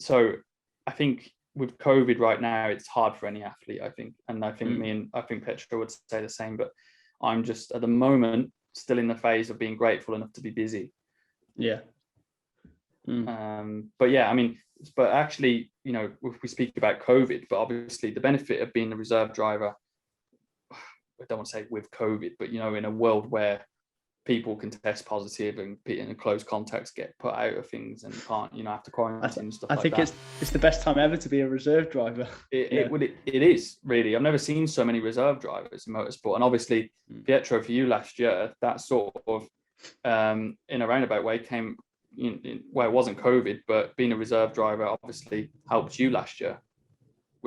so I think with COVID right now, it's hard for any athlete, I think. And I think I think Pietro would say the same, but I'm just at the moment still in the phase of being grateful enough to be busy. Yeah. But yeah, I mean, but actually, you know, if we speak about COVID, but obviously the benefit of being a reserve driver, I don't want to say with COVID, but, you know, in a world where people can test positive and in a close context get put out of things and can't, you know, have to quarantine and stuff like that. I think it's the best time ever to be a reserve driver. It is really. I've never seen so many reserve drivers in motorsport, and obviously Pietro, for you last year, that sort of in a roundabout way came in, well, it wasn't COVID, but being a reserve driver obviously helped you last year.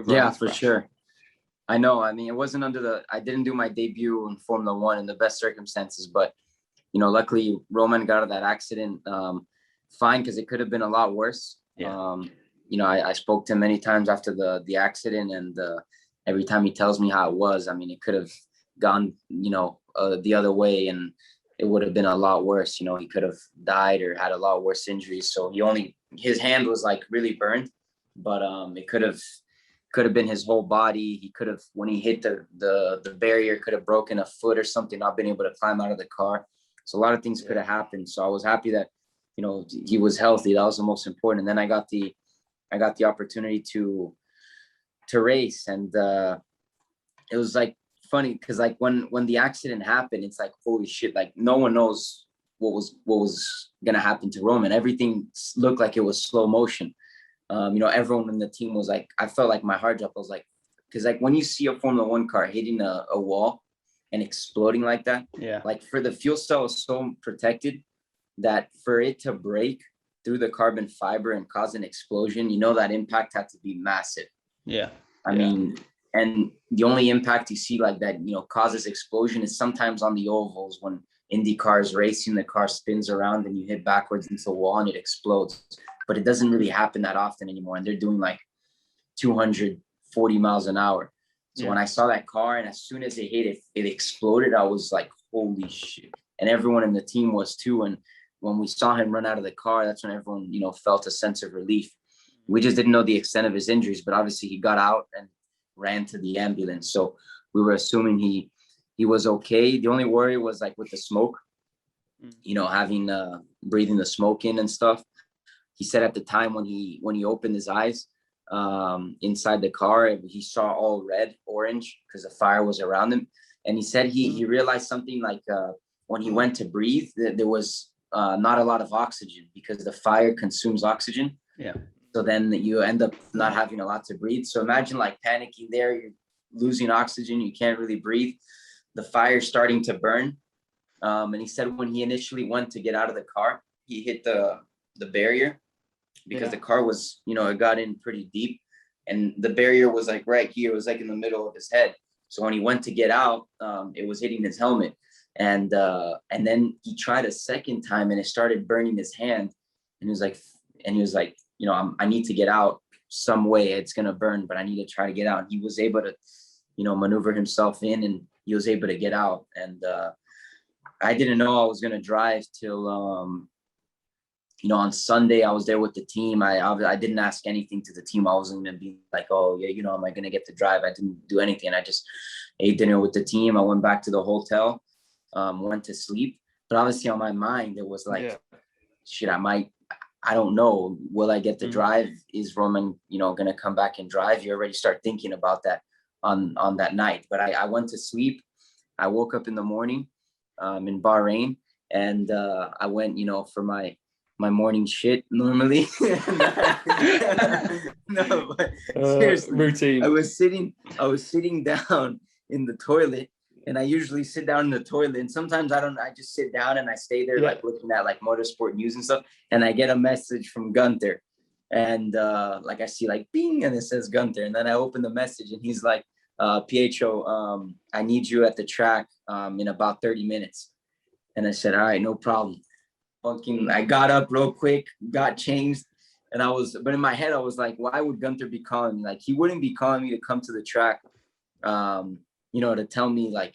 Yeah, for sure. I know. I mean, it wasn't I didn't do my debut in Formula One in the best circumstances, but you know, luckily Roman got out of that accident fine, because it could have been a lot worse. Yeah. You know, I spoke to him many times after the accident, and every time he tells me how it was, I mean, it could have gone, you know, the other way, and it would have been a lot worse. You know, he could have died or had a lot worse injuries. So his hand was like really burned, but it could have been his whole body. He could have, when he hit the barrier, could have broken a foot or something, not been able to climb out of the car. So a lot of things could have happened. So I was happy that, you know, he was healthy. That was the most important. And then I got the opportunity to race, and it was like funny, because like when the accident happened, it's like, holy shit, like no one knows what was gonna happen to Roman. Everything looked like it was slow motion. You know, everyone in the team was like, I felt like my heart dropped. I was like, because like when you see a Formula One car hitting a wall and exploding like that, like for the fuel cell is so protected that for it to break through the carbon fiber and cause an explosion, you know, that impact had to be massive. I mean, and the only impact you see like that, you know, causes explosion is sometimes on the ovals when IndyCar is racing, the car spins around and you hit backwards into the wall and it explodes. But it doesn't really happen that often anymore. And they're doing like 240 miles an hour. So when I saw that car, and as soon as it hit, it exploded, I was like, holy shit. And everyone in the team was too. And when we saw him run out of the car, that's when everyone, you know, felt a sense of relief. We just didn't know the extent of his injuries, but obviously he got out and ran to the ambulance. So we were assuming he was okay. The only worry was like with the smoke, you know, having breathing the smoke in and stuff. He said at the time when he opened his eyes inside the car, he saw all red, orange, because the fire was around him. And he said he realized something like when he went to breathe, that there was not a lot of oxygen, because the fire consumes oxygen. So then you end up not having a lot to breathe. So imagine like panicking there, you're losing oxygen, you can't really breathe. The fire's starting to burn. And he said when he initially went to get out of the car, he hit the barrier, because the car was, you know, it got in pretty deep, and the barrier was like right here. It was like in the middle of his head. So when he went to get out, it was hitting his helmet. And then he tried a second time and it started burning his hand. And he was like, you know, I need to get out some way. It's going to burn, but I need to try to get out. And he was able to, you know, maneuver himself in, and he was able to get out. And I didn't know I was going to drive till, you know, on Sunday I was there with the team. I didn't ask anything to the team. I wasn't going to be like, oh yeah, you know, am I going to get to drive? I didn't do anything. I just ate dinner with the team. I went back to the hotel, went to sleep. But obviously on my mind, it was like, shit, I don't know. Will I get to drive? Is Roman, you know, going to come back and drive? You already start thinking about that on that night. But I went to sleep. I woke up in the morning in Bahrain, and I went, you know, for my morning shit normally. No, but seriously, routine. I was sitting down in the toilet, and I usually sit down in the toilet, and sometimes I just sit down and I stay there like looking at like motorsport news and stuff, and I get a message from Gunther, and like I see like bing, and it says Gunther, and then I open the message and he's like, Pietro, I need you at the track in about 30 minutes. And I said, all right, no problem. I got up real quick, got changed, but in my head I was like, why would Gunther be calling me? Like, he wouldn't be calling me to come to the track, you know, to tell me like,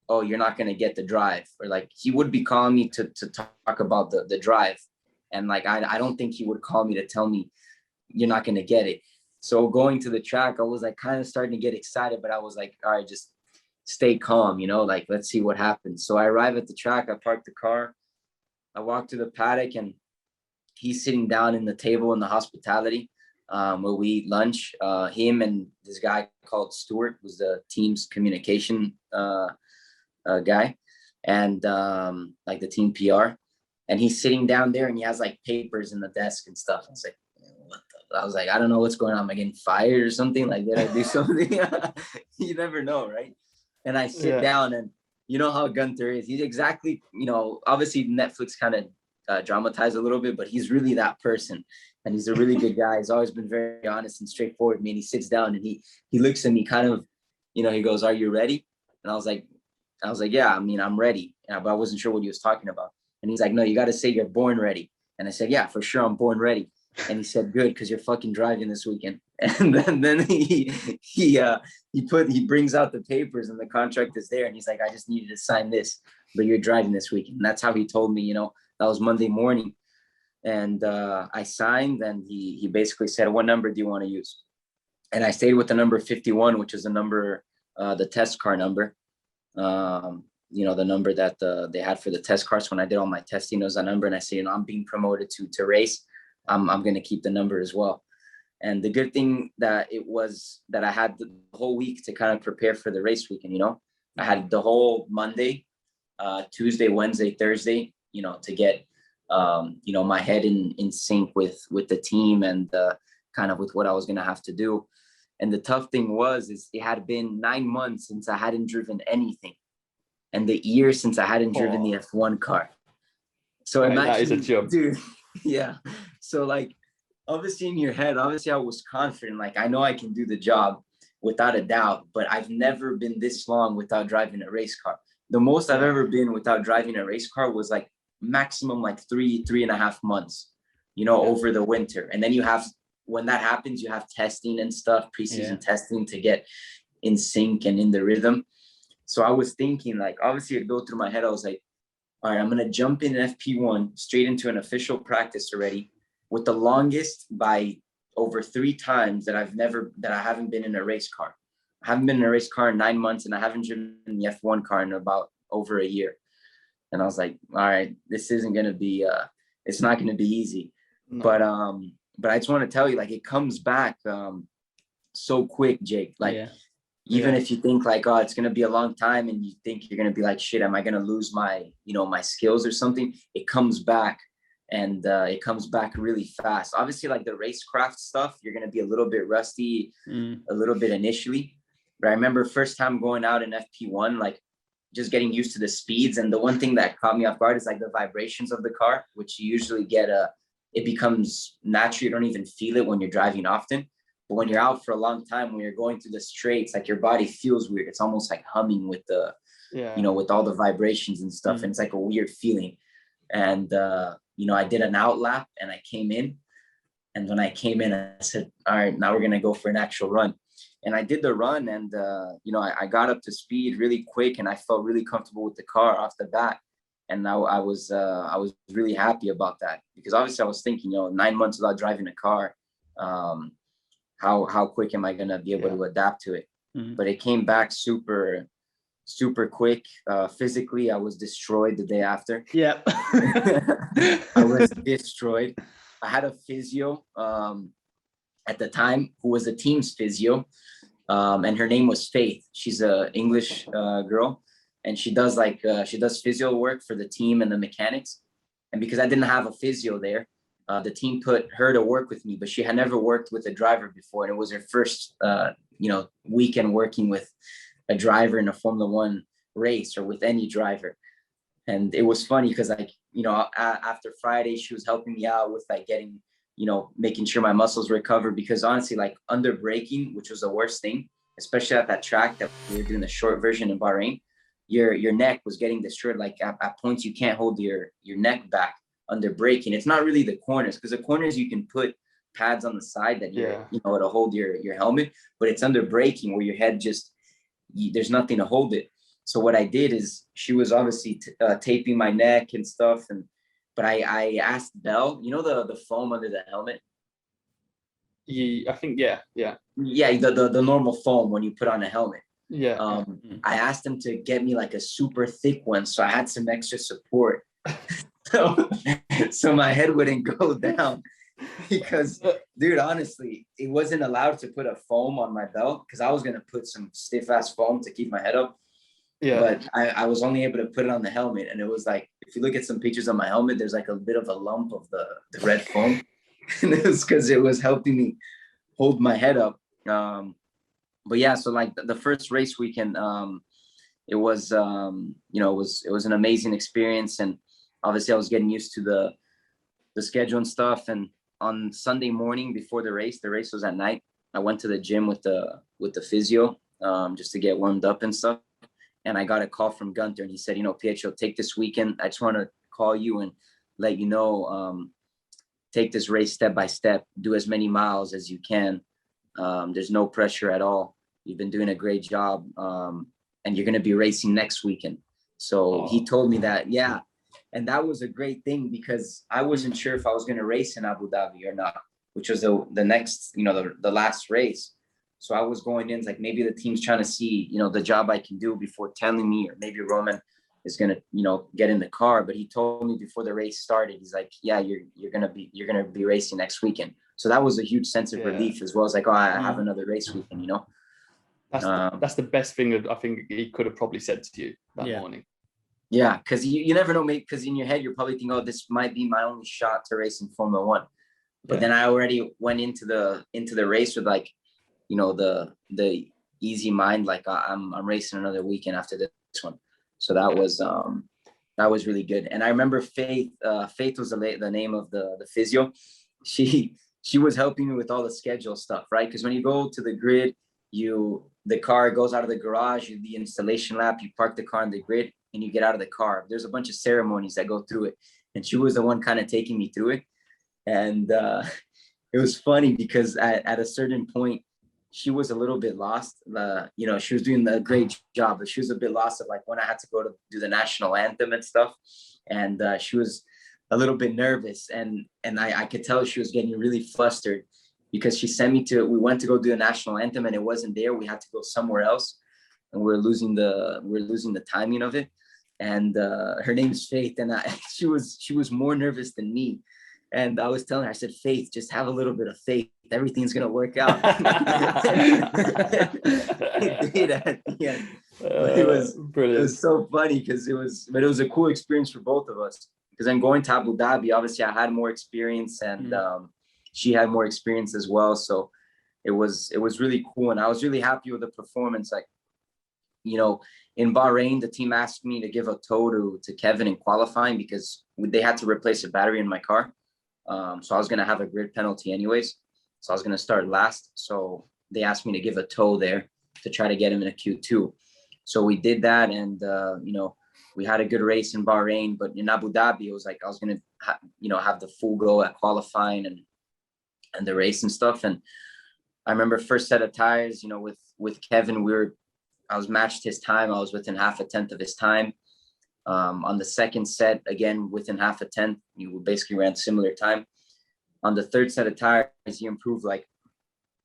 oh, you're not gonna get the drive, or like he would be calling me to talk about the drive. And like I don't think he would call me to tell me, you're not going to get it. So going to the track, I was like kind of starting to get excited, but I was like, all right, just stay calm, you know, like, let's see what happens. So I arrive at the track, I park the car, I walk to the paddock, and he's sitting down in the table in the hospitality where we eat lunch. Him and this guy called Stuart was the team's communication guy, and like the team PR. And he's sitting down there and he has like papers in the desk and stuff. I was like, what the? I was like, I don't know what's going on. Am I getting fired or something? Like, did I do something? You never know, right? And I sit down, and you know how Gunther is. He's exactly, you know, obviously Netflix kind of dramatized a little bit, but he's really that person. And he's a really good guy. He's always been very honest and straightforward with me. And he sits down and he looks at me kind of, you know, he goes, "Are you ready?" And I was like, yeah, I mean, I'm ready. But I wasn't sure what he was talking about. And he's like, "No, you got to say you're born ready." And I said, "Yeah, for sure, I'm born ready." And he said, "Good, because you're fucking driving this weekend." And then he brings out the papers, and the contract is there. And he's like, "I just needed to sign this, but you're driving this weekend." And that's how he told me, you know, that was Monday morning. And I signed, and he basically said, "What number do you want to use?" And I stayed with the number 51, which is the number, the test car number. You know, the number that they had for the test cars. When I did all my testing, it was that number. And I said, you know, I'm being promoted to race. I'm going to keep the number as well. And the good thing that it was that I had the whole week to kind of prepare for the race weekend, you know. I had the whole Monday, Tuesday, Wednesday, Thursday, you know, to get, you know, my head in sync with the team and kind of with what I was going to have to do. And the tough thing is it had been 9 months since I hadn't driven anything, and the year since I hadn't driven the F1 car. So imagine, that is a job, dude. Yeah. So like, obviously in your head, obviously I was confident, like I know I can do the job without a doubt, but I've never been this long without driving a race car. The most I've ever been without driving a race car was like maximum like 3.5 months, you know, over the winter. And then when that happens, you have testing and stuff, preseason testing to get in sync and in the rhythm. So I was thinking, like, obviously it'd go through my head. I was like, all right, I'm going to jump in FP1 straight into an official practice already, with the longest by over 3 times that I haven't been in a race car. I haven't been in a race car in 9 months, and I haven't driven the F1 car in about over a year. And I was like, all right, this isn't going to be, it's not going to be easy. No. But I just want to tell you, like, it comes back so quick, Jake. Like, even if you think like, oh, it's going to be a long time, and you think you're going to be like, shit, am I going to lose my, you know, my skills or something? It comes back, and it comes back really fast. Obviously, like the racecraft stuff, you're going to be a little bit rusty, a little bit initially. But I remember first time going out in FP1, like just getting used to the speeds. And the one thing that caught me off guard is like the vibrations of the car, which you usually get it becomes natural. You don't even feel it when you're driving often. But when you're out for a long time, when you're going through the straights, like your body feels weird. It's almost like humming with the, you know, with all the vibrations and stuff. And it's like a weird feeling. And, you know, I did an out lap and I came in. And when I came in, I said, all right, now we're going to go for an actual run. And I did the run, and, you know, I got up to speed really quick, and I felt really comfortable with the car off the bat. And I was really happy about that, because obviously I was thinking, you know, 9 months without driving a car, how quick am I going to be able to adapt to it? But it came back super quick. Physically, I was destroyed the day after. Yeah. I was destroyed. I had a physio at the time who was a team's physio, and her name was Faith. She's a English girl, and she does physio work for the team and the mechanics. And because I didn't have a physio there, the team put her to work with me, but she had never worked with a driver before. And it was her first, you know, weekend working with a driver in a Formula One race, or with any driver. And it was funny because, like, you know, after Friday, she was helping me out with like getting, you know, making sure my muscles recover, because honestly, like under braking, which was the worst thing, especially at that track that we were doing the short version in Bahrain, your neck was getting destroyed. Like at points, you can't hold your neck back under braking. It's not really the corners, because the corners you can put pads on the side that you know, to hold your helmet, but it's under braking where your head just, there's nothing to hold it. So what I did is, she was obviously taping my neck and stuff, but I asked Belle, you know, the foam under the helmet, I think, yeah. Yeah, the normal foam when you put on a helmet. Yeah. I asked him to get me like a super thick one, so I had some extra support. So my head wouldn't go down. Because, dude, honestly, it wasn't allowed to put a foam on my belt because I was gonna put some stiff ass foam to keep my head up. Yeah. But I was only able to put it on the helmet, and it was like, if you look at some pictures on my helmet, there's like a bit of a lump of the red foam, and it was because it was helping me hold my head up. But yeah, so like the first race weekend, it was it was an amazing experience, and obviously I was getting used to the schedule and stuff. And on Sunday morning before the race was at night. I went to the gym with the physio, just to get warmed up and stuff. And I got a call from Gunther, and he said, Pietro, take this weekend. I just want to call you and let you know, take this race step by step, do as many miles as you can. There's no pressure at all. You've been doing a great job. And you're going to be racing next weekend. So he told me that, yeah. And that was a great thing because I wasn't sure if I was going to race in Abu Dhabi or not, which was the next, the last race. So I was going in like, maybe the team's trying to see, the job I can do before telling me, or maybe Roman is going to, get in the car. But he told me before the race started, he's like, yeah, you're going to be racing next weekend. So that was a huge sense of relief, as well as like, oh, I have another race weekend, That's the best thing that I think he could have probably said to you that morning. Yeah, because you never know, mate. Because in your head, you're probably thinking, "Oh, this might be my only shot to race in Formula One." But then I already went into the race with like, the easy mind, like I'm racing another weekend after this one. So that was really good. And I remember Faith. Faith was the name of the physio. She was helping me with all the schedule stuff, right? Because when you go to the grid, the car goes out of the garage, the installation lap, you park the car on the grid, and you get out of the car. There's a bunch of ceremonies that go through it. And she was the one kind of taking me through it. And it was funny because at a certain point, she was a little bit lost. She was doing a great job, but she was a bit lost of like when I had to go to do the national anthem and stuff. And she was a little bit nervous. And I could tell she was getting really flustered because we went to go do the national anthem and it wasn't there. We had to go somewhere else. And we're losing the timing of it. And her name's Faith, and she was more nervous than me. And I was telling her, I said, Faith, just have a little bit of faith. Everything's gonna work out. It did at the end. It was brilliant. It was so funny because it was a cool experience for both of us. Because then going to Abu Dhabi, obviously I had more experience, and she had more experience as well. So it was really cool, and I was really happy with the performance. Like, in Bahrain, the team asked me to give a tow to Kevin in qualifying because they had to replace a battery in my car. So I was going to have a grid penalty anyways. So I was going to start last. So they asked me to give a tow there to try to get him in a Q2. So we did that. And, we had a good race in Bahrain, but in Abu Dhabi, it was like I was going to, have the full go at qualifying and the race and stuff. And I remember first set of tires, with Kevin, I was matched his time. I was within half a tenth of his time. On the second set, again, within half a tenth, you basically ran similar time. On the third set of tires, he improved like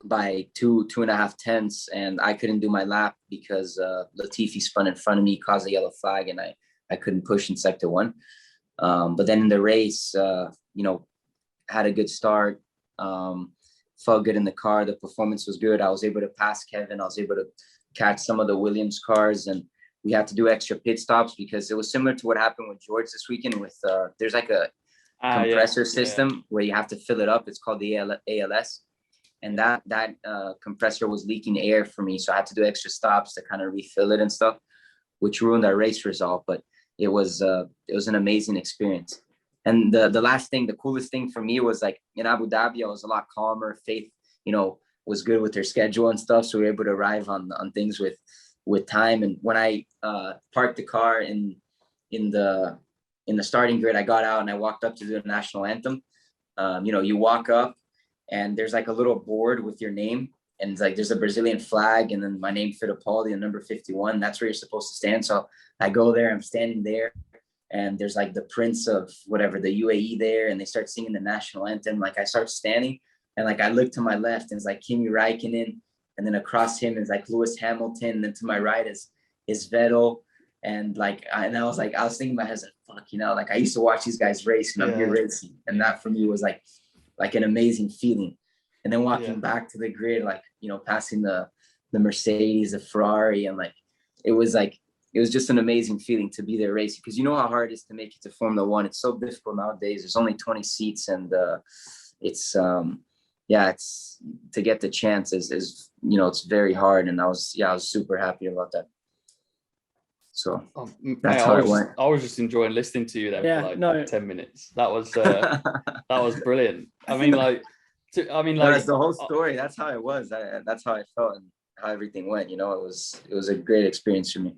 by 2.5 tenths, and I couldn't do my lap because Latifi spun in front of me, caused a yellow flag, and I couldn't push in sector one. But then in the race, had a good start, felt good in the car. The performance was good. I was able to pass Kevin. I was able to catch some of the Williams cars, and we had to do extra pit stops because it was similar to what happened with George this weekend with there's like a compressor system where you have to fill it up. It's called the ALS. And that compressor was leaking air for me. So I had to do extra stops to kind of refill it and stuff, which ruined our race result. But it was an amazing experience. And the last thing, the coolest thing for me was like in Abu Dhabi, I was a lot calmer. Faith, was good with their schedule and stuff. So we were able to arrive on things with time. And when I parked the car in the starting grid, I got out and I walked up to do the national anthem. You walk up and there's like a little board with your name, and it's like there's a Brazilian flag and then my name, Fittipaldi, and number 51. That's where you're supposed to stand. So I go there, I'm standing there, and there's like the prince of whatever, the UAE there, and they start singing the national anthem. Like I start standing, And like I looked to my left and it's like Kimi Räikkönen, and then across him is like Lewis Hamilton, and then to my right is Vettel. And like I was thinking in my head, like, fuck, you know, like I used to watch these guys race, and I'm here racing. And that for me was like an amazing feeling. And then walking back to the grid, like, you know, passing the Mercedes, the Ferrari, and like it was just an amazing feeling to be there racing, because you know how hard it is to make it to Formula One. It's so difficult nowadays. There's only 20 seats, and it's to get the chance is you know, it's very hard. And I was super happy about that. So that's how it went. I was just enjoying listening to you there for like 10 minutes. That was that was brilliant. I mean, like that's the whole story. That's how it was. That's how I felt and how everything went. You know, it was a great experience for me.